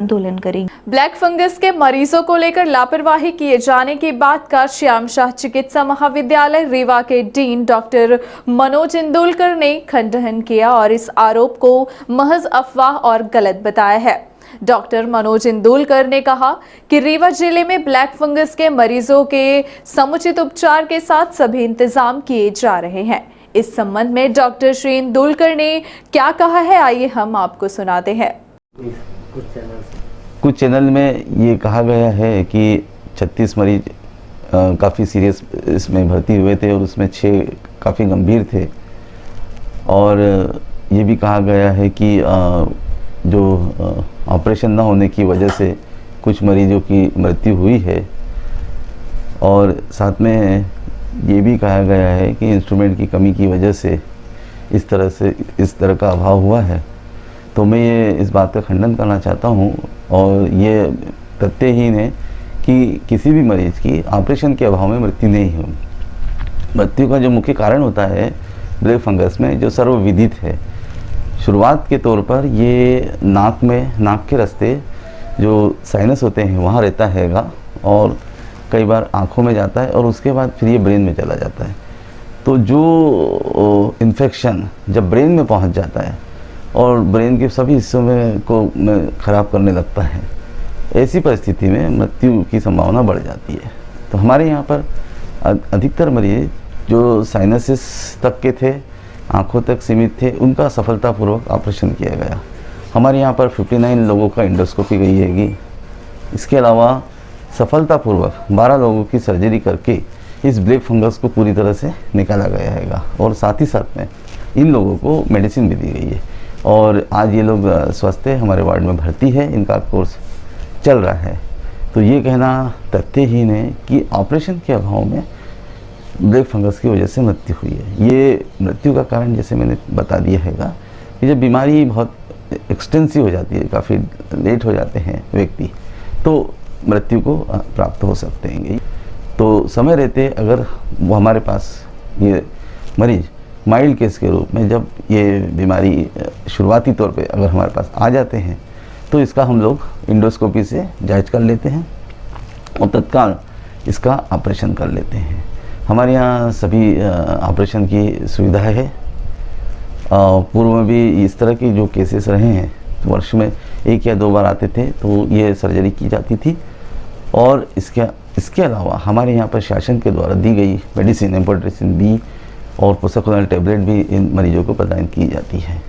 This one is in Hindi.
आंदोलन करेगी। ब्लैक फंगस के मरीजों को लेकर लापरवाही किए जाने की बात का श्याम शाह चिकित्सा महाविद्यालय रीवा के डीन डॉक्टर मनोज इंदुलकर ने खंडन किया और इस आरोप को महज अफवाह और गलत बताया है। डॉक्टर मनोज इंदुलकर ने कहा कि रीवा जिले में ब्लैक फंगस के मरीजों के समुचित उपचार के साथ सभी इंतजाम किए जा रहे हैं। इस संबंध में डॉक्टर श्री इंदुलकर ने क्या कहा है, आइए हम आपको सुनाते हैं। कुछ चैनल में ये कहा गया है कि 36 मरीज काफ़ी सीरियस इसमें भर्ती हुए थे और उसमें 6 काफ़ी गंभीर थे, और ये भी कहा गया है कि जो ऑपरेशन ना होने की वजह से कुछ मरीजों की मृत्यु हुई है, और साथ में ये भी कहा गया है कि इंस्ट्रूमेंट की कमी की वजह से इस तरह का अभाव हुआ है। तो मैं ये इस बात का खंडन करना चाहता हूँ, और ये तथ्यहीन है कि किसी भी मरीज की ऑपरेशन के अभाव में मृत्यु नहीं हुई। मृत्यु का जो मुख्य कारण होता है ब्लैक फंगस में, जो सर्वविदित है, शुरुआत के तौर पर ये नाक के रास्ते जो साइनस होते हैं वहाँ रहता हैगा, और कई बार आँखों में जाता है, और उसके बाद फिर ये ब्रेन में चला जाता है। तो जो इन्फेक्शन जब ब्रेन में पहुँच जाता है और ब्रेन के सभी हिस्सों में ख़राब करने लगता है, ऐसी परिस्थिति में मृत्यु की संभावना बढ़ जाती है। तो हमारे यहाँ पर अधिकतर मरीज जो साइनसिस तक के थे, आँखों तक सीमित थे, उनका सफलतापूर्वक ऑपरेशन किया गया। हमारे यहाँ पर 59 लोगों का एंडोस्कोपी गई हैगी। इसके अलावा सफलतापूर्वक 12 लोगों की सर्जरी करके इस ब्लैक फंगस को पूरी तरह से निकाला गया हैगा, और साथ ही साथ में इन लोगों को मेडिसिन भी दी गई है, और आज ये लोग स्वस्थ है, हमारे वार्ड में भर्ती है, इनका कोर्स चल रहा है। तो ये कहना तथ्यहीन है कि ऑपरेशन के अभाव में ब्लैक फंगस की वजह से मृत्यु हुई है। ये मृत्यु का कारण जैसे मैंने बता दिया हैगा कि जब बीमारी बहुत एक्सटेंसिव हो जाती है, काफ़ी लेट हो जाते हैं व्यक्ति, तो मृत्यु को प्राप्त हो सकते हैं। तो समय रहते अगर वो हमारे पास ये मरीज माइल्ड केस के रूप में जब ये बीमारी शुरुआती तौर पे अगर हमारे पास आ जाते हैं, तो इसका हम लोग इंडोस्कोपी से जांच कर लेते हैं और तत्काल इसका ऑपरेशन कर लेते हैं। हमारे यहाँ सभी ऑपरेशन की सुविधा है। पूर्व में भी इस तरह के जो केसेस रहे हैं, वर्ष में 1 या 2 बार आते थे, तो ये सर्जरी की जाती थी। और इसके अलावा हमारे यहाँ पर शासन के द्वारा दी गई मेडिसिन एम्पोट्रिसिन B और पोसाकोनल टैबलेट भी इन मरीजों को प्रदान की जाती है।